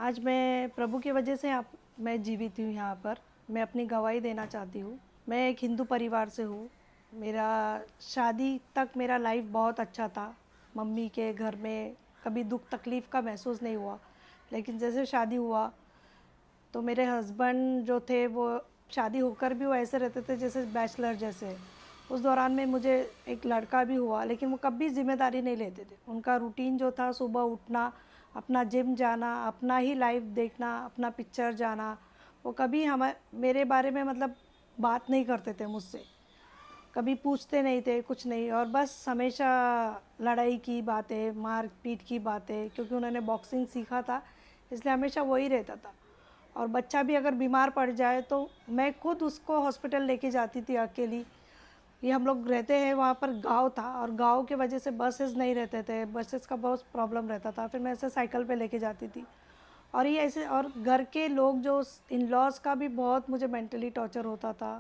आज मैं प्रभु की वजह से आप मैं जीवित हूँ यहाँ पर। मैं अपनी गवाही देना चाहती हूँ। मैं एक हिंदू परिवार से हूँ। मेरा शादी तक मेरा लाइफ बहुत अच्छा था। मम्मी के घर में कभी दुख तकलीफ़ का महसूस नहीं हुआ। लेकिन जैसे शादी हुआ तो मेरे हस्बैंड जो थे वो शादी होकर भी वो ऐसे रहते थे जैसे बैचलर जैसे। उस दौरान में मुझे एक लड़का भी हुआ, लेकिन वो कभी ज़िम्मेदारी नहीं लेते थे। उनका रूटीन जो था सुबह उठना, अपना जिम जाना, अपना ही लाइफ देखना, अपना पिक्चर जाना, वो कभी मेरे बारे में मतलब बात नहीं करते थे मुझसे। कभी पूछते नहीं थे, कुछ नहीं। और बस हमेशा लड़ाई की बातें, मार पीट की बातें, क्योंकि उन्होंने बॉक्सिंग सीखा था इसलिए हमेशा वही रहता था। और बच्चा भी अगर बीमार पड़ जाए तो मैं खुद उसको हॉस्पिटल लेके जाती थी अकेली। ये हम लोग रहते हैं वहाँ पर गांव था, और गांव के वजह से बसेस नहीं रहते थे, बसेस का बहुत प्रॉब्लम रहता था। फिर मैं ऐसे साइकिल पे लेके जाती थी। और ये ऐसे, और घर के लोग जो इन लॉज का भी बहुत मुझे मेंटली टॉर्चर होता था,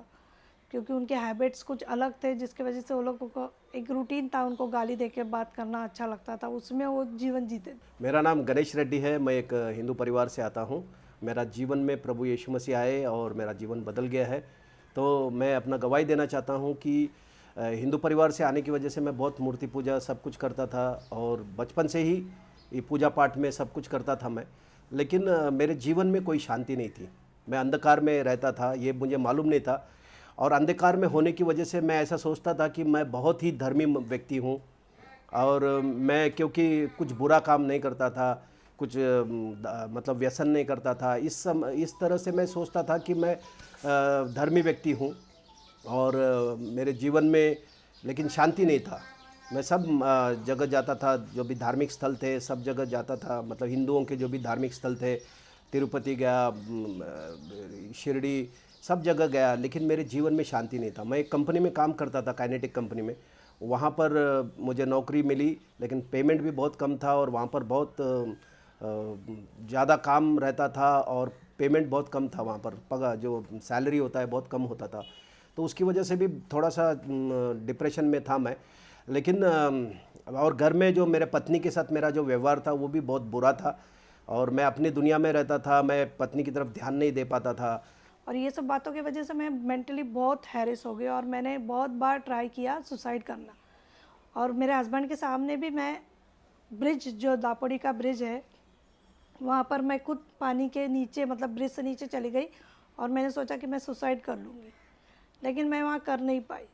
क्योंकि उनके हैबिट्स कुछ अलग थे जिसकी वजह से वो लोगों को एक रूटीन था, उनको गाली दे के बात करना अच्छा लगता था, उसमें वो जीवन जीते थे। मेरा नाम गणेश रेड्डी है। मैं एक हिंदू परिवार से आता हूँ। मेरा जीवन में प्रभु यीशु मसीह आए और मेरा जीवन बदल गया है। तो मैं अपना गवाही देना चाहता हूँ कि हिंदू परिवार से आने की वजह से मैं बहुत मूर्ति पूजा सब कुछ करता था, और बचपन से ही ये पूजा पाठ में सब कुछ करता था मैं। लेकिन मेरे जीवन में कोई शांति नहीं थी। मैं अंधकार में रहता था, ये मुझे मालूम नहीं था। और अंधकार में होने की वजह से मैं ऐसा सोचता था कि मैं बहुत ही धर्मी व्यक्ति हूँ, और मैं क्योंकि कुछ बुरा काम नहीं करता था, कुछ मतलब व्यसन नहीं करता था। इस तरह से मैं सोचता था कि मैं धर्मी व्यक्ति हूँ। और मेरे जीवन में लेकिन शांति नहीं था। मैं सब जगह जाता था, जो भी धार्मिक स्थल थे सब जगह जाता था, मतलब हिंदुओं के जो भी धार्मिक स्थल थे, तिरुपति गया, शिरडी, सब जगह गया, लेकिन मेरे जीवन में शांति नहीं था। मैं एक कंपनी में काम करता था, काइनेटिक कंपनी में। वहाँ पर मुझे नौकरी मिली, लेकिन पेमेंट भी बहुत कम था, और वहाँ पर बहुत ज़्यादा काम रहता था और पेमेंट बहुत कम था। वहाँ पर पगार जो सैलरी होता है बहुत कम होता था। तो उसकी वजह से भी थोड़ा सा डिप्रेशन में था मैं। लेकिन और घर में जो मेरे पत्नी के साथ मेरा जो व्यवहार था वो भी बहुत बुरा था, और मैं अपनी दुनिया में रहता था, मैं पत्नी की तरफ ध्यान नहीं दे पाता था। और ये सब बातों की वजह से मैं मेंटली बहुत हैरेस हो गई, और मैंने बहुत बार ट्राई किया सुसाइड करना। और मेरे हस्बैंड के सामने भी मैं ब्रिज, जो दापोडी का ब्रिज है, वहाँ पर मैं खुद पानी के नीचे, मतलब ब्रिज से नीचे चली गई, और मैंने सोचा कि मैं सुसाइड कर लूँगी, लेकिन मैं वहाँ कर नहीं पाई।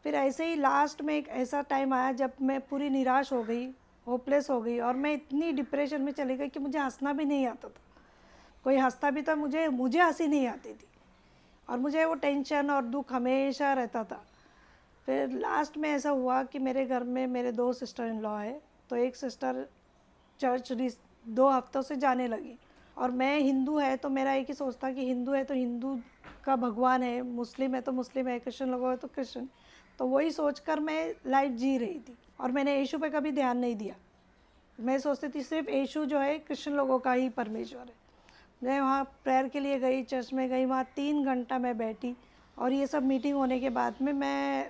फिर ऐसे ही लास्ट में एक ऐसा टाइम आया जब मैं पूरी निराश हो गई, होपलेस हो गई, और मैं इतनी डिप्रेशन में चली गई कि मुझे हंसना भी नहीं आता था। कोई हंसता भी था, मुझे मुझे हंसी नहीं आती थी, और मुझे वो टेंशन और दुख हमेशा रहता था। फिर लास्ट में ऐसा हुआ कि मेरे घर में मेरे दो सिस्टर इन लॉ है। तो एक सिस्टर चर्च 2 हफ्तों से जाने लगी, और मैं हिंदू है तो मेरा एक ही सोचता कि हिंदू है तो हिंदू का भगवान है, मुस्लिम है तो मुस्लिम है, क्रिश्चियन लोगों है तो क्रिश्चियन। तो वही सोचकर मैं लाइफ जी रही थी, और मैंने यीशु पे कभी ध्यान नहीं दिया। मैं सोचती थी सिर्फ यीशु जो है क्रिश्चियन लोगों का ही परमेश्वर है। मैं वहाँ प्रेयर के लिए गई, चर्च में गई, वहाँ 3 घंटा मैं बैठी। और ये सब मीटिंग होने के बाद में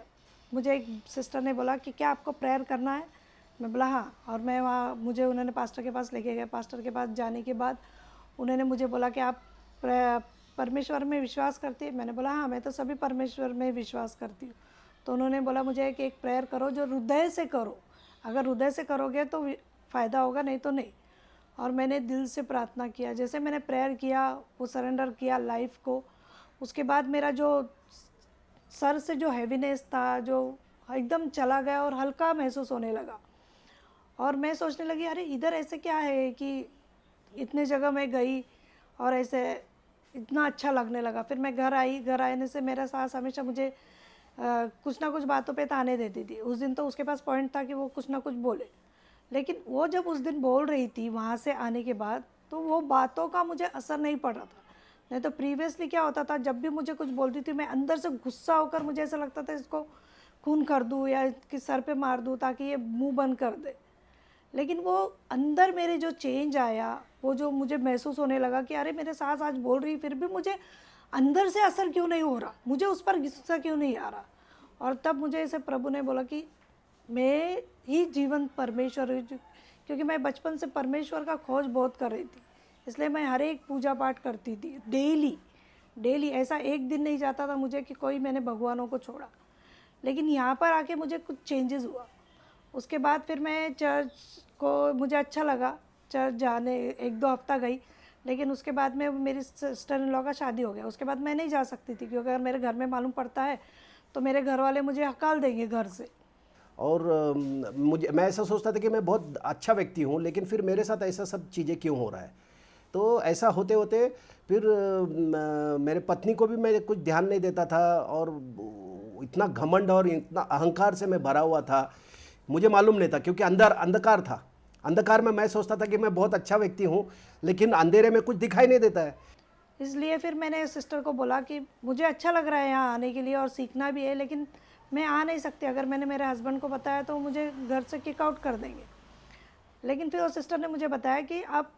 मुझे एक सिस्टर ने बोला कि क्या आपको प्रेयर करना है। मैं बोला हाँ। और मैं वहाँ, मुझे उन्होंने पास्टर के पास लेके गए। पास्टर के पास जाने के बाद उन्होंने मुझे बोला कि आप परमेश्वर में विश्वास करती है। मैंने बोला हाँ, मैं तो सभी परमेश्वर में विश्वास करती हूँ। तो उन्होंने बोला मुझे कि एक प्रेयर करो जो हृदय से करो, अगर हृदय से करोगे तो फ़ायदा होगा, नहीं तो नहीं। और मैंने दिल से प्रार्थना किया। जैसे मैंने प्रेयर किया, वो सरेंडर किया लाइफ को, उसके बाद मेरा जो सर से जो हैवीनेस था जो एकदम चला गया, और हल्का महसूस होने लगा। और मैं सोचने लगी अरे इधर ऐसे क्या है कि इतने जगह मैं गई और ऐसे इतना अच्छा लगने लगा। फिर मैं घर आई। घर आने से मेरा सास हमेशा मुझे कुछ ना कुछ बातों पे ताने देती थी। उस दिन तो उसके पास पॉइंट था कि वो कुछ ना कुछ बोले, लेकिन वो जब उस दिन बोल रही थी वहाँ से आने के बाद, तो वो बातों का मुझे असर नहीं पड़ रहा था। नहीं तो प्रीवियसली क्या होता था, जब भी मुझे कुछ बोलती थी मैं अंदर से गुस्सा होकर, मुझे ऐसा लगता था इसको खून कर दूँ या इसके सर पे मार दूँ ताकि ये मुंह बंद कर दे। लेकिन वो अंदर मेरे जो चेंज आया, वो जो मुझे महसूस होने लगा कि अरे मेरे सास आज बोल रही, फिर भी मुझे अंदर से असर क्यों नहीं हो रहा, मुझे उस पर गुस्सा क्यों नहीं आ रहा। और तब मुझे ऐसे प्रभु ने बोला कि मैं ही जीवन परमेश्वर हूँ, क्योंकि मैं बचपन से परमेश्वर का खोज बहुत कर रही थी इसलिए मैं हर एक पूजा पाठ करती थी डेली डेली। ऐसा एक दिन नहीं जाता था मुझे कि कोई मैंने भगवानों को छोड़ा। लेकिन यहाँ पर आके मुझे कुछ चेंजेस हुआ। उसके बाद फिर मैं चर्च को, मुझे अच्छा लगा चर्च जाने, 1-2 हफ्ता गई। लेकिन उसके बाद में मेरी सिस्टर इन लॉ का शादी हो गया। उसके बाद मैं नहीं जा सकती थी, क्योंकि अगर मेरे घर में मालूम पड़ता है तो मेरे घर वाले मुझे हकाल देंगे घर से। और मुझे, मैं ऐसा सोचता था कि मैं बहुत अच्छा व्यक्ति हूँ, लेकिन फिर मेरे साथ ऐसा सब चीज़ें क्यों हो रहा है। तो ऐसा होते होते फिर मेरे पत्नी को भी मैं कुछ ध्यान नहीं देता था, और इतना घमंड और इतना अहंकार से मैं भरा हुआ था। मुझे मालूम नहीं था, क्योंकि अंदर अंधकार था। अंधकार में मैं सोचता था कि मैं बहुत अच्छा व्यक्ति हूँ, लेकिन अंधेरे में कुछ दिखाई नहीं देता है। इसलिए फिर मैंने सिस्टर को बोला कि मुझे अच्छा लग रहा है यहाँ आने के लिए और सीखना भी है, लेकिन मैं आ नहीं सकती। अगर मैंने मेरे हस्बैंड को बताया तो मुझे घर से किक आउट कर देंगे। लेकिन फिर वो सिस्टर ने मुझे बताया कि आप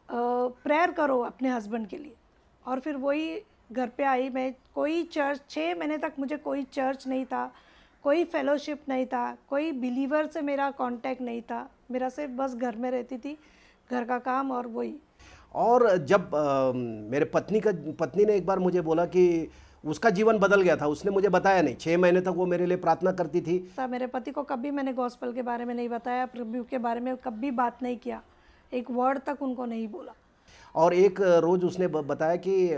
प्रेयर करो अपने हस्बैंड के लिए। और फिर वही घर पे आई मैं। कोई चर्च, 6 महीने तक मुझे कोई चर्च नहीं था, कोई फेलोशिप नहीं था, कोई बिलीवर से मेरा कांटेक्ट नहीं था। मेरा सिर्फ बस घर में रहती थी, घर का काम और वही। और जब मेरे पत्नी ने एक बार मुझे बोला कि उसका जीवन बदल गया था, उसने मुझे बताया नहीं। 6 महीने तक वो मेरे लिए प्रार्थना करती थी। मेरे पति को कभी मैंने गॉस्पेल के बारे में नहीं बताया, प्रभु के बारे में कभी बात नहीं किया, एक वर्ड तक उनको नहीं बोला। और एक रोज़ उसने बताया कि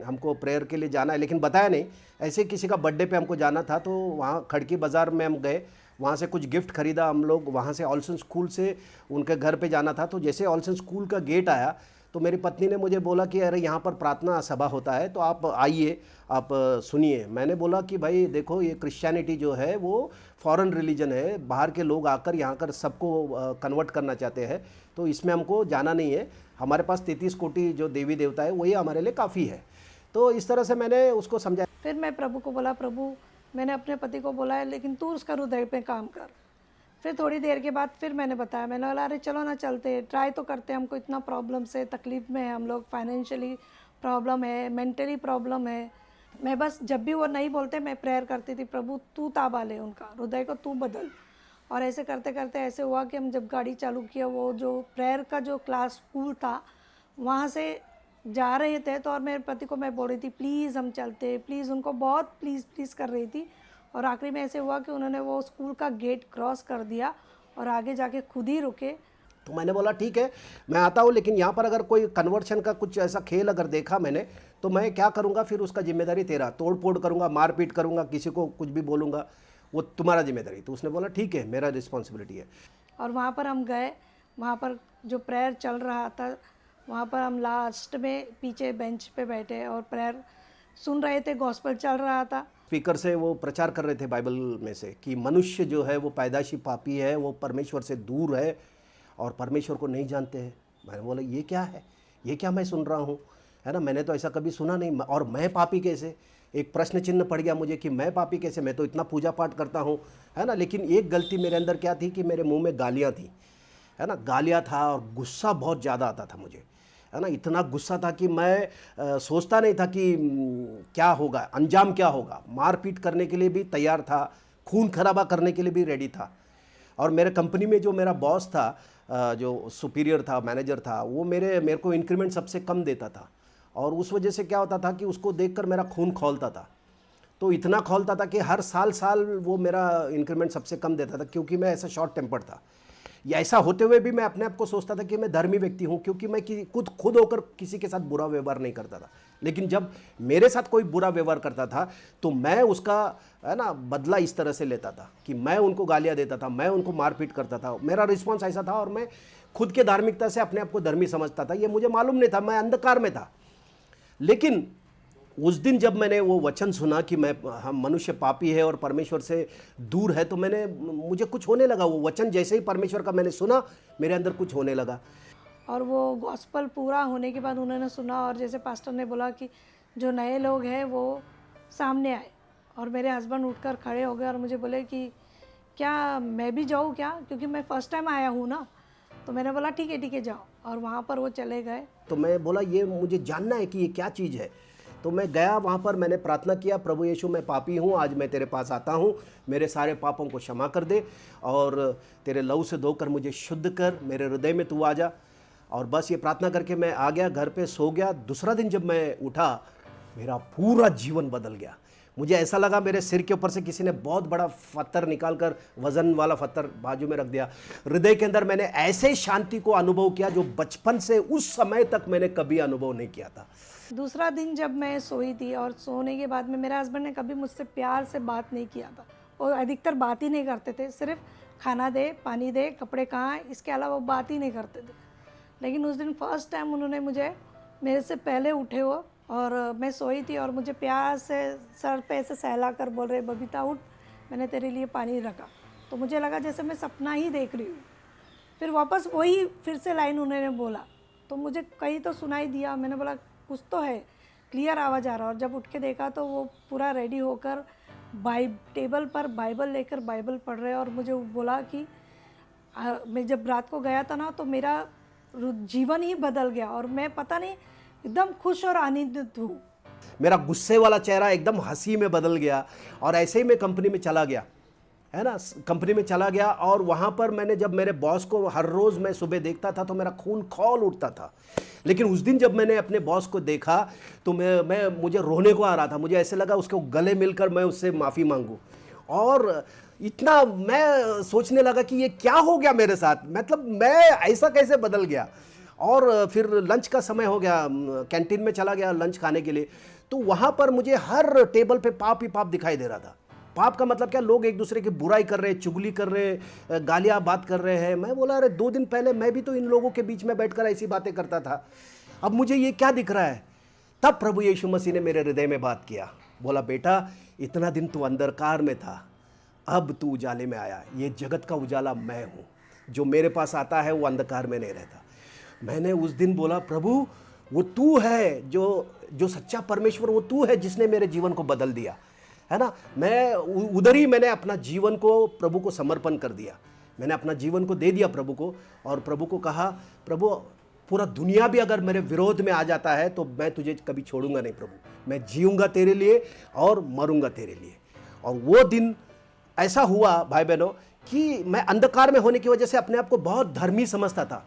हमको प्रेयर के लिए जाना है, लेकिन बताया नहीं। ऐसे किसी का बर्थडे पे हमको जाना था, तो वहाँ खड़की बाज़ार में हम गए, वहाँ से कुछ गिफ्ट खरीदा हम लोग। वहाँ से ऑल्सन स्कूल से उनके घर पे जाना था। तो जैसे ऑल्सन स्कूल का गेट आया तो मेरी पत्नी ने मुझे बोला कि अरे यहाँ पर प्रार्थना सभा होता है, तो आप आइए, आप सुनिए। मैंने बोला कि भाई देखो, ये क्रिश्चियनिटी जो है वो फॉरेन रिलीजन है, बाहर के लोग आकर यहाँ कर सबको कन्वर्ट करना चाहते हैं, तो इसमें हमको जाना नहीं है। हमारे पास 33 कोटि जो देवी देवता है वही हमारे लिए काफ़ी है। तो इस तरह से मैंने उसको समझाया। फिर मैं प्रभु को बोला, प्रभु मैंने अपने पति को बोला है, लेकिन तू उसका हृदय पे काम कर। फिर थोड़ी देर के बाद फिर मैंने बताया, मैंने बोला अरे चलो ना चलते, ट्राई तो करते, हमको इतना प्रॉब्लम से तकलीफ़ में है हम लोग, फाइनेंशियली प्रॉब्लम है, मेंटली प्रॉब्लम है। मैं बस जब भी वो नहीं बोलते मैं प्रेयर करती थी, प्रभु तू ताबा ले उनका हृदय को, तू बदल। और ऐसे करते करते ऐसे हुआ कि हम जब गाड़ी चालू किया, वो जो प्रेयर का जो क्लास स्कूल था वहाँ से जा रहे थे, तो और मेरे पति को मैं बोल रही थी प्लीज़ हम चलते, प्लीज़, उनको बहुत प्लीज़ प्लीज़ कर रही थी। और आखिरी में ऐसे हुआ कि उन्होंने वो स्कूल का गेट क्रॉस कर दिया और आगे जाके खुद ही रुके। तो मैंने बोला ठीक है, मैं आता हूँ, लेकिन यहाँ पर अगर कोई कन्वर्शन का कुछ ऐसा खेल अगर देखा मैंने, तो मैं क्या करूँगा, फिर उसका जिम्मेदारी तेरा, तोड़ फोड़ करूँगा, मारपीट करूँगा, किसी को कुछ भी बोलूँगा, वो तुम्हारा जिम्मेदारी। तो उसने बोला ठीक है, मेरा रिस्पॉन्सिबिलिटी है। और वहाँ पर हम गए, वहाँ पर जो प्रेयर चल रहा था, वहाँ पर हम लास्ट में पीछे बेंच पे बैठे और प्रेयर सुन रहे थे, गॉस्पेल चल रहा था। स्पीकर से वो प्रचार कर रहे थे बाइबल में से कि मनुष्य जो है वो पैदाशी पापी है, वो परमेश्वर से दूर है और परमेश्वर को नहीं जानते हैं। मैंने बोला ये क्या है, ये क्या मैं सुन रहा हूँ, है ना, मैंने तो ऐसा कभी सुना नहीं। और मैं पापी कैसे, एक प्रश्न चिन्ह पड़ गया मुझे कि मैं पापी कैसे, मैं तो इतना पूजा पाठ करता हूँ, है ना। लेकिन एक गलती मेरे अंदर क्या थी कि मेरे मुंह में गालियाँ थी, है ना, गालियाँ था, और गुस्सा बहुत ज़्यादा आता था मुझे, है ना। इतना गुस्सा था कि मैं सोचता नहीं था कि क्या होगा, अंजाम क्या होगा। मारपीट करने के लिए भी तैयार था, खून खराबा करने के लिए भी रेडी था। और मेरे कंपनी में जो मेरा बॉस था, जो सुपीरियर था, मैनेजर था, वो मेरे को इंक्रीमेंट सबसे कम देता था। और उस वजह से क्या होता था कि उसको देखकर मेरा खून खौलता था। तो इतना खौलता था कि हर साल वो मेरा इंक्रीमेंट सबसे कम देता था, क्योंकि मैं ऐसा शॉर्ट टेम्पर्ड था। या ऐसा होते हुए भी मैं अपने आप को सोचता था कि मैं धर्मी व्यक्ति हूँ, क्योंकि मैं खुद होकर किसी के साथ बुरा व्यवहार नहीं करता था। लेकिन जब मेरे साथ कोई बुरा व्यवहार करता था तो मैं उसका, है ना, बदला इस तरह से लेता था कि मैं उनको गालियाँ देता था, मैं उनको मारपीट करता था। मेरा रिस्पॉन्स ऐसा था, और मैं खुद के धार्मिकता से अपने आप को धर्मी समझता था। ये मुझे मालूम नहीं था, मैं अंधकार में था। लेकिन उस दिन जब मैंने वो वचन सुना कि हम मनुष्य पापी है और परमेश्वर से दूर है, तो मुझे कुछ होने लगा। वो वचन जैसे ही परमेश्वर का मैंने सुना, मेरे अंदर कुछ होने लगा। और वो गॉस्पल पूरा होने के बाद उन्होंने सुना, और जैसे पास्टर ने बोला कि जो नए लोग हैं वो सामने आए, और मेरे हस्बैंड उठकर खड़े हो गए और मुझे बोले कि क्या मैं भी जाऊँ क्या, क्योंकि मैं फ़र्स्ट टाइम आया हूँ ना। तो मैंने बोला ठीक है जाओ, और वहाँ पर वो चले गए। तो मैं बोला ये मुझे जानना है कि ये क्या चीज़ है। तो मैं गया वहाँ पर, मैंने प्रार्थना किया, प्रभु यीशु मैं पापी हूँ, आज मैं तेरे पास आता हूँ, मेरे सारे पापों को क्षमा कर दे और तेरे लहू से धोकर मुझे शुद्ध कर, मेरे हृदय में तू आ जा। और बस ये प्रार्थना करके मैं आ गया, घर पे सो गया। दूसरा दिन जब मैं उठा, मेरा पूरा जीवन बदल गया। मुझे ऐसा लगा मेरे सिर के ऊपर से किसी ने बहुत बड़ा पत्थर निकाल कर, वजन वाला पत्थर बाजू में रख दिया। हृदय के अंदर मैंने ऐसे शांति को अनुभव किया जो बचपन से उस समय तक मैंने कभी अनुभव नहीं किया था। दूसरा दिन जब मैं सोई थी और सोने के बाद में मेरे हस्बैंड ने कभी मुझसे प्यार से बात नहीं किया था। वो अधिकतर बात ही नहीं करते थे, सिर्फ खाना दे, पानी दे, कपड़े कहाँ हैं, इसके अलावा वो बात ही नहीं करते थे। लेकिन उस दिन फर्स्ट टाइम उन्होंने मुझे, मेरे से पहले उठे हो और मैं सोई थी और मुझे प्यार से सर पे ऐसे सहला कर बोल रहे, बबीता उठ, मैंने तेरे लिए पानी रखा। तो मुझे लगा जैसे मैं सपना ही देख रही हूँ। फिर वापस वही फिर से लाइन उन्होंने बोला, तो मुझे कहीं तो सुनाई दिया। मैंने बोला कुछ तो है, क्लियर आवाज़ आ रहा। और जब उठ के देखा तो वो पूरा रेडी होकर टेबल पर बाइबल लेकर बाइबल पढ़ रहे। और मुझे बोला कि मैं जब रात को गया था ना तो मेरा जीवन ही बदल गया और मैं पता नहीं एकदम खुश और आनंदित हूँ। मेरा गुस्से वाला चेहरा एकदम हंसी में बदल गया और ऐसे ही मैं कंपनी में चला गया, है ना। कंपनी में चला गया और वहाँ पर मैंने, जब मेरे बॉस को हर रोज़ मैं सुबह देखता था तो मेरा खून खौल उठता था। लेकिन उस दिन जब मैंने अपने बॉस को देखा तो मुझे रोने को आ रहा था। मुझे ऐसे लगा उसको गले मिलकर मैं उससे माफ़ी मांगूं। और इतना मैं सोचने लगा कि ये क्या हो गया मेरे साथ, मतलब मैं ऐसा कैसे बदल गया। और फिर लंच का समय हो गया, कैंटीन में चला गया लंच खाने के लिए। तो वहाँ पर मुझे हर टेबल पे पाप ही पाप दिखाई दे रहा था। पाप का मतलब क्या, लोग एक दूसरे की बुराई कर रहे हैं, चुगली कर रहे हैं, गालियाँ बात कर रहे हैं। मैं बोला अरे 2 दिन पहले मैं भी तो इन लोगों के बीच में बैठकर ऐसी बातें करता था, अब मुझे ये क्या दिख रहा है। तब प्रभु यीशु मसीह ने मेरे हृदय में बात किया, बोला बेटा इतना दिन तू अंधकार में था, अब तू उजाले में आया। ये जगत का उजाला मैं हूँ, जो मेरे पास आता है वो अंधकार में नहीं रहता। मैंने उस दिन बोला प्रभु वो तू है, जो सच्चा परमेश्वर वो तू है जिसने मेरे जीवन को बदल दिया, है ना। मैं उधर ही मैंने अपना जीवन को प्रभु को समर्पण कर दिया। मैंने अपना जीवन को दे दिया प्रभु को और प्रभु को कहा, प्रभु पूरा दुनिया भी अगर मेरे विरोध में आ जाता है तो मैं तुझे कभी छोड़ूंगा नहीं प्रभु, मैं जीऊंगा तेरे लिए और मरूंगा तेरे लिए। और वो दिन ऐसा हुआ भाई बहनों कि मैं अंधकार में होने की वजह से अपने आप को बहुत धर्मी समझता था,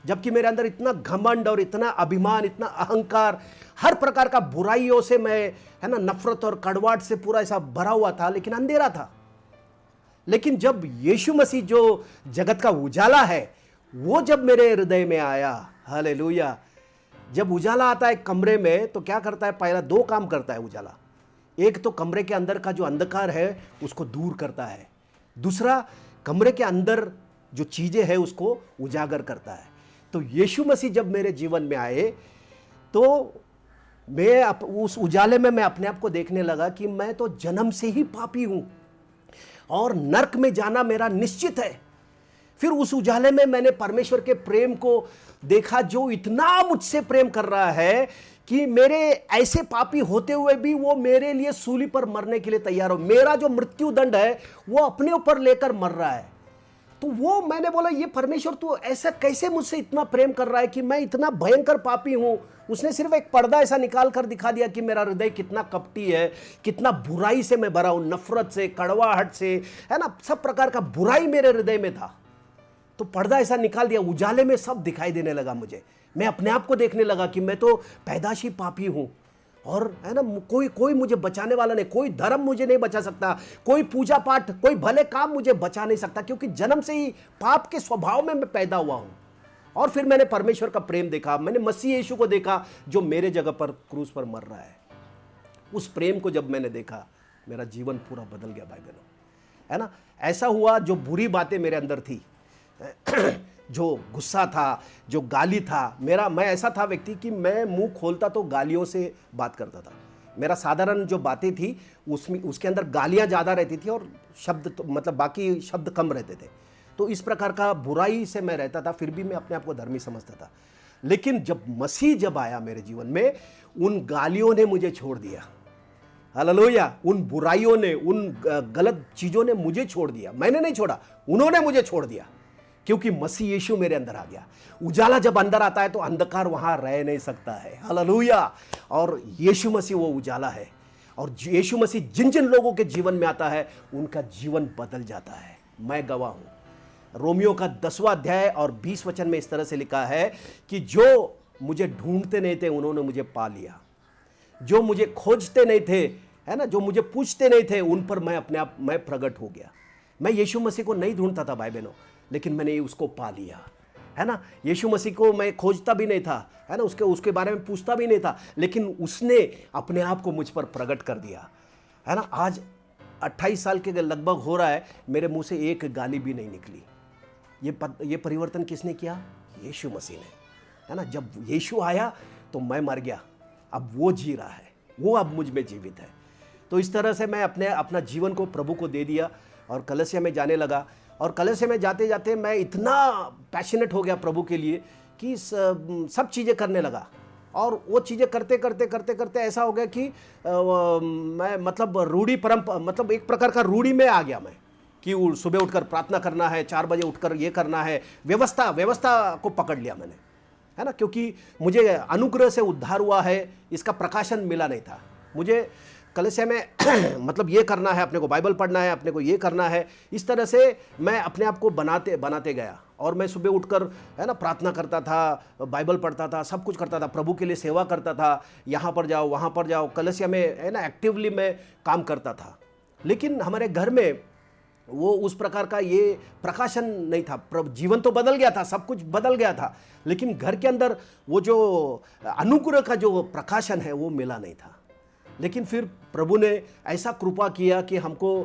जबकि मेरे अंदर इतना घमंड और इतना अभिमान, इतना अहंकार, हर प्रकार का बुराइयों से मैं, है ना, नफरत और कड़वाहट से पूरा ऐसा भरा हुआ था, लेकिन अंधेरा था। लेकिन जब यीशु मसीह जो जगत का उजाला है वो जब मेरे हृदय में आया, हालेलुया। जब उजाला आता है कमरे में तो क्या करता है, पहला 2 काम करता है उजाला। एक तो कमरे के अंदर का जो अंधकार है उसको दूर करता है, दूसरा कमरे के अंदर जो चीजें हैं उसको उजागर करता है। तो यीशु मसीह जब मेरे जीवन में आए तो मैं उस उजाले में मैं अपने आप को देखने लगा कि मैं तो जन्म से ही पापी हूं और नरक में जाना मेरा निश्चित है। फिर उस उजाले में मैंने परमेश्वर के प्रेम को देखा, जो इतना मुझसे प्रेम कर रहा है कि मेरे ऐसे पापी होते हुए भी वो मेरे लिए सूली पर मरने के लिए तैयार हो। मेरा जो मृत्यु दंड है वो अपने ऊपर लेकर मर रहा है। तो वो मैंने बोला ये परमेश्वर तू ऐसा कैसे मुझसे इतना प्रेम कर रहा है कि मैं इतना भयंकर पापी हूं। उसने सिर्फ एक पर्दा ऐसा निकाल कर दिखा दिया कि मेरा हृदय कितना कपटी है, कितना बुराई से मैं भरा हूं, नफरत से, कड़वाहट से, है ना, सब प्रकार का बुराई मेरे हृदय में था। तो पर्दा ऐसा निकाल दिया, उजाले में सब दिखाई देने लगा मुझे। मैं अपने आप को देखने लगा कि मैं तो पैदाशी पापी हूं और, है ना, कोई मुझे बचाने वाला नहीं, कोई धर्म मुझे नहीं बचा सकता, कोई पूजा पाठ, कोई भले काम मुझे बचा नहीं सकता, क्योंकि जन्म से ही पाप के स्वभाव में मैं पैदा हुआ हूं। और फिर मैंने परमेश्वर का प्रेम देखा, मैंने मसीह यीशु को देखा जो मेरे जगह पर क्रूस पर मर रहा है। उस प्रेम को जब मैंने देखा मेरा जीवन पूरा बदल गया भाई बहनों, है ना। ऐसा हुआ जो बुरी बातें मेरे अंदर थी, जो गुस्सा था, जो गाली था, मैं ऐसा था व्यक्ति कि मैं मुंह खोलता तो गालियों से बात करता था। मेरा साधारण जो बातें थी उसके अंदर गालियां ज़्यादा रहती थी और शब्द तो, मतलब बाकी शब्द कम रहते थे। तो इस प्रकार का बुराई से मैं रहता था, फिर भी मैं अपने आप को धर्मी समझता था। लेकिन जब मसीह जब आया मेरे जीवन में, उन गालियों ने मुझे छोड़ दिया, हालेलुया। उन बुराइयों ने, उन गलत चीज़ों ने मुझे छोड़ दिया। मैंने नहीं छोड़ा, उन्होंने मुझे छोड़ दिया, क्योंकि मसीह यीशु मेरे अंदर आ गया। उजाला जब अंदर आता है तो अंधकार वहां रह नहीं सकता है, हालेलुया। और यीशु मसीह वो उजाला है, और यीशु मसीह जिन जिन लोगों के जीवन में आता है उनका जीवन बदल जाता है। मैं गवाह हूं, रोमियो का 10वां अध्याय और 20 वचन में इस तरह से लिखा है कि जो मुझे ढूंढते नहीं थे उन्होंने मुझे पा लिया, जो मुझे खोजते नहीं थे, है ना, जो मुझे पूछते नहीं थे, उन पर मैं अपने आप मैं प्रकट हो गया। मैं यीशु मसीह को नहीं ढूंढता था भाई बहनों, लेकिन मैंने उसको पा लिया, है ना। यीशु मसीह को मैं खोजता भी नहीं था, है ना, उसके बारे में पूछता भी नहीं था, लेकिन उसने अपने आप को मुझ पर प्रकट कर दिया, है ना। आज 28 साल के लगभग हो रहा है, मेरे मुंह से एक गाली भी नहीं निकली। ये परिवर्तन किसने किया? यीशु मसीह ने, है ना। जब यीशु आया तो मैं मर गया, अब वो जी रहा है, वो अब मुझ में जीवित है। तो इस तरह से मैं अपना जीवन को प्रभु को दे दिया और कलीसिया में जाने लगा। और कलीसिया में जाते जाते मैं इतना पैशनेट हो गया प्रभु के लिए कि सब चीज़ें करने लगा। और वो चीज़ें करते करते करते करते ऐसा हो गया कि मैं मतलब मतलब एक प्रकार का रूढ़ी में आ गया मैं, कि सुबह उठकर प्रार्थना करना है, 4 बजे उठकर ये करना है, व्यवस्था को पकड़ लिया मैंने, है ना। क्योंकि मुझे अनुग्रह से उद्धार हुआ है, इसका प्रकाशन मिला नहीं था मुझे। कलीसिया में मतलब ये करना है, अपने को बाइबल पढ़ना है, अपने को ये करना है, इस तरह से मैं अपने आप को बनाते गया। और मैं सुबह उठकर, है ना, प्रार्थना करता था, बाइबल पढ़ता था, सब कुछ करता था, प्रभु के लिए सेवा करता था, यहाँ पर जाओ वहाँ पर जाओ, कलीसिया में, है ना, एक्टिवली मैं काम करता था। लेकिन हमारे घर में वो उस प्रकार का ये प्रकाशन नहीं था। जीवन तो बदल गया था, सब कुछ बदल गया था, लेकिन घर के अंदर वो जो अनुग्रह का जो प्रकाशन है वो मिला नहीं था। लेकिन फिर प्रभु ने ऐसा कृपा किया कि हमको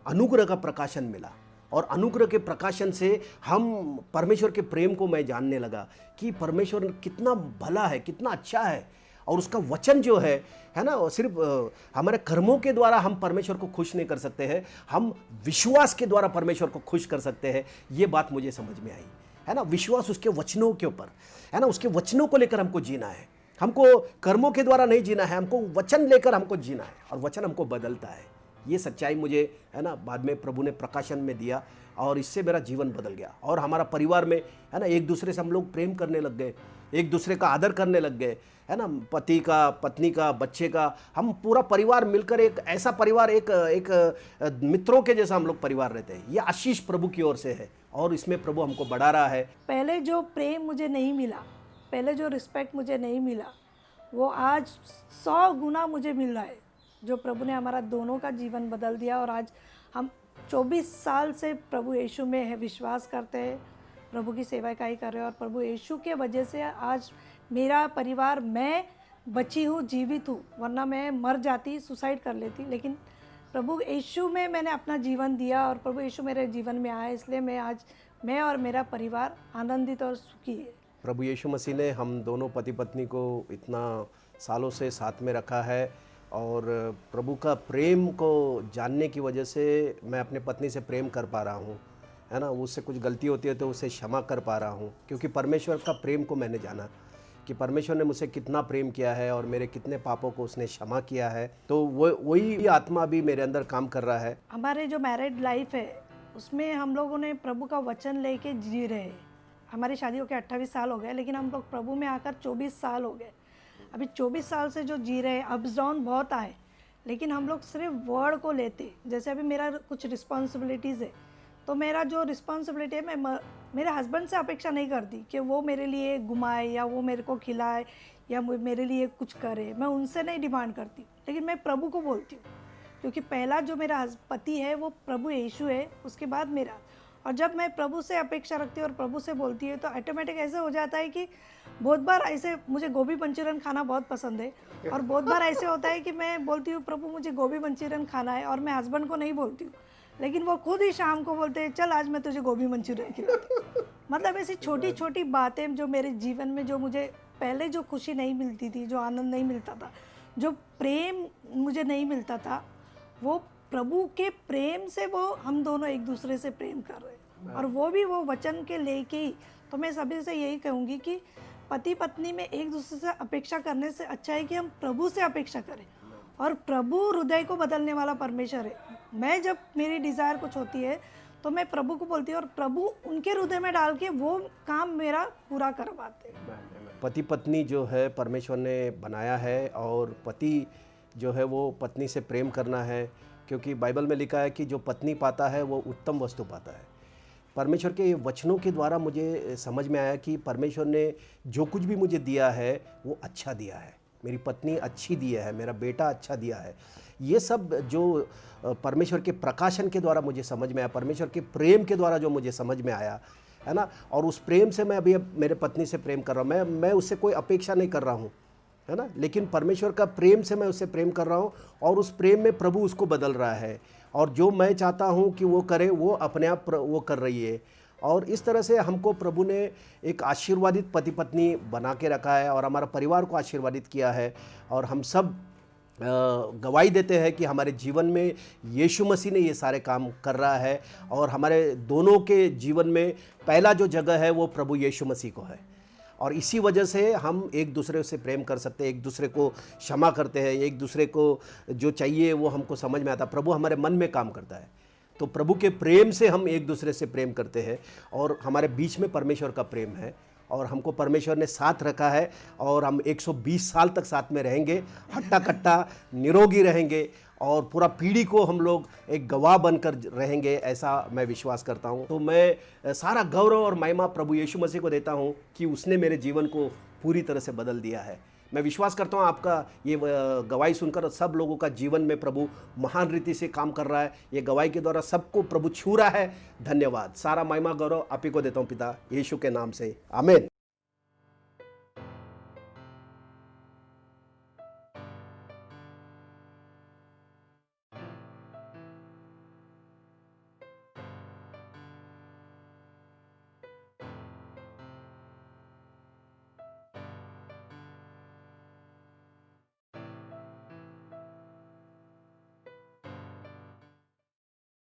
अनुग्रह का प्रकाशन मिला, और अनुग्रह के प्रकाशन से हम परमेश्वर के प्रेम को मैं जानने लगा कि परमेश्वर कितना भला है, कितना अच्छा है। और उसका वचन जो है ना, सिर्फ हमारे कर्मों के द्वारा हम परमेश्वर को खुश नहीं कर सकते हैं, हम विश्वास के द्वारा परमेश्वर को खुश कर सकते हैं। ये बात मुझे समझ में आई, है ना। विश्वास उसके वचनों के ऊपर, है ना, उसके वचनों को लेकर हमको जीना है। हमको कर्मों के द्वारा नहीं जीना है, हमको वचन लेकर हमको जीना है, और वचन हमको बदलता है। ये सच्चाई मुझे, है ना, बाद में प्रभु ने प्रकाशन में दिया, और इससे मेरा जीवन बदल गया। और हमारा परिवार में, है ना, एक दूसरे से हम लोग प्रेम करने लग गए, एक दूसरे का आदर करने लग गए, है ना, पति का, पत्नी का, बच्चे का, हम पूरा परिवार मिलकर एक ऐसा परिवार, एक मित्रों के जैसा हम लोग परिवार रहते हैं। ये आशीष प्रभु की ओर से है, और इसमें प्रभु हमको बढ़ा रहा है। पहले जो प्रेम मुझे नहीं मिला, पहले जो रिस्पेक्ट मुझे नहीं मिला, वो आज 100 गुना मुझे मिल रहा है। जो प्रभु ने हमारा दोनों का जीवन बदल दिया, और आज हम 24 साल से प्रभु यीशु में है, विश्वास करते हैं, प्रभु की सेवा का ही कर रहे हैं। और प्रभु यीशु के वजह से आज मेरा परिवार, मैं बची हूँ, जीवित हूँ, वरना मैं मर जाती, सुसाइड कर लेती। लेकिन प्रभु यीशु में मैंने अपना जीवन दिया, और प्रभु यीशु मेरे जीवन में आया, इसलिए मैं और मेरा परिवार आनंदित और सुखी है। प्रभु यीशु मसीह ने हम दोनों पति पत्नी को इतना सालों से साथ में रखा है, और प्रभु का प्रेम को जानने की वजह से मैं अपने पत्नी से प्रेम कर पा रहा हूँ, है ना। उससे कुछ गलती होती है तो उसे क्षमा कर पा रहा हूँ, क्योंकि परमेश्वर का प्रेम को मैंने जाना कि परमेश्वर ने मुझसे कितना प्रेम किया है, और मेरे कितने पापों को उसने क्षमा किया है। तो वही आत्मा भी मेरे अंदर काम कर रहा है। हमारे जो मैरिड लाइफ है, उसमें हम लोगों ने प्रभु का वचन लेके जी रहे हैं। हमारी शादी होकर 28 साल हो गए, लेकिन हम लोग प्रभु में आकर 24 साल हो गए। अभी 24 साल से जो जी रहे हैं, अप्स डाउन बहुत आए, लेकिन हम लोग सिर्फ वर्ड को लेते। जैसे अभी मेरा कुछ रिस्पॉन्सिबिलिटीज़ है, तो मेरा जो रिस्पॉन्सिबिलिटी है, मैं मेरे हस्बैंड से अपेक्षा नहीं करती कि वो मेरे लिए घुमाए, या वो मेरे को खिलाए, या मेरे लिए कुछ करे। मैं उनसे नहीं डिमांड करती, लेकिन मैं प्रभु को बोलती हूँ, क्योंकि पहला जो मेरा पति है वो प्रभु यीशु है, उसके बाद मेरा। और जब मैं प्रभु से अपेक्षा रखती हूँ और प्रभु से बोलती हूँ, तो ऑटोमेटिक ऐसे हो जाता है कि बहुत बार ऐसे, मुझे गोभी मंचूरियन खाना बहुत पसंद है, और बहुत बार ऐसे होता है कि मैं बोलती हूँ प्रभु मुझे गोभी मंचूरियन खाना है, और मैं हस्बैंड को नहीं बोलती हूँ, लेकिन वो खुद ही शाम को बोलते हैं चल आज मैं तुझे गोभी मंचूरियन खिलाती हूँ। मतलब ऐसी छोटी छोटी बातें जो मेरे जीवन में, जो मुझे पहले जो खुशी नहीं मिलती थी, जो आनंद नहीं मिलता था, जो प्रेम मुझे नहीं मिलता था, वो प्रभु के प्रेम से वो हम दोनों एक दूसरे से प्रेम कर रहे हैं, और वो भी वो वचन के लेके ही। तो मैं सभी से यही कहूँगी कि पति पत्नी में एक दूसरे से अपेक्षा करने से अच्छा है कि हम प्रभु से अपेक्षा करें, और प्रभु हृदय को बदलने वाला परमेश्वर है। मैं जब मेरी डिज़ायर कुछ होती है तो मैं प्रभु को बोलती हूँ, और प्रभु उनके हृदय में डाल के वो काम मेरा पूरा करवाते हैं। पति पत्नी जो है परमेश्वर ने बनाया है, और पति जो है वो पत्नी से प्रेम करना है, क्योंकि बाइबल में लिखा है कि जो पत्नी पाता है वो उत्तम वस्तु पाता है। परमेश्वर के वचनों के द्वारा मुझे समझ में आया कि परमेश्वर ने जो कुछ भी मुझे दिया है वो अच्छा दिया है। मेरी पत्नी अच्छी दिया है, मेरा बेटा अच्छा दिया है। ये सब जो परमेश्वर के प्रकाशन के द्वारा मुझे समझ में आया, परमेश्वर के प्रेम के द्वारा जो मुझे समझ में आया, है ना। और उस प्रेम से मैं अभी अब मेरे पत्नी से प्रेम कर रहा हूँ। मैं उससे कोई अपेक्षा नहीं कर रहा हूँ, है ना, लेकिन परमेश्वर का प्रेम से मैं उससे प्रेम कर रहा हूँ और उस प्रेम में प्रभु उसको बदल रहा है। और जो मैं चाहता हूँ कि वो करे, वो अपने आप वो कर रही है। और इस तरह से हमको प्रभु ने एक आशीर्वादित पति पत्नी बना के रखा है और हमारा परिवार को आशीर्वादित किया है। और हम सब गवाही देते हैं कि हमारे जीवन में यीशु मसीह ने ये सारे काम कर रहा है। और हमारे दोनों के जीवन में पहला जो जगह है वो प्रभु यीशु मसीह को है। और इसी वजह से हम एक दूसरे से प्रेम कर सकते हैं, एक दूसरे को क्षमा करते हैं, एक दूसरे को जो चाहिए वो हमको समझ में आता है। प्रभु हमारे मन में काम करता है, तो प्रभु के प्रेम से हम एक दूसरे से प्रेम करते हैं। और हमारे बीच में परमेश्वर का प्रेम है और हमको परमेश्वर ने साथ रखा है और हम 120 साल तक साथ में रहेंगे, हट्टा कट्टा निरोगी रहेंगे और पूरा पीढ़ी को हम लोग एक गवाह बनकर रहेंगे, ऐसा मैं विश्वास करता हूँ। तो मैं सारा गौरव और महिमा प्रभु यीशु मसीह को देता हूँ कि उसने मेरे जीवन को पूरी तरह से बदल दिया है। मैं विश्वास करता हूँ आपका ये गवाही सुनकर सब लोगों का जीवन में प्रभु महान रीति से काम कर रहा है। ये गवाही के द्वारा सबको प्रभु छू रहा है। धन्यवाद। सारा महिमा गौरव आप ही को देता हूँ पिता यीशु के नाम से, आमीन।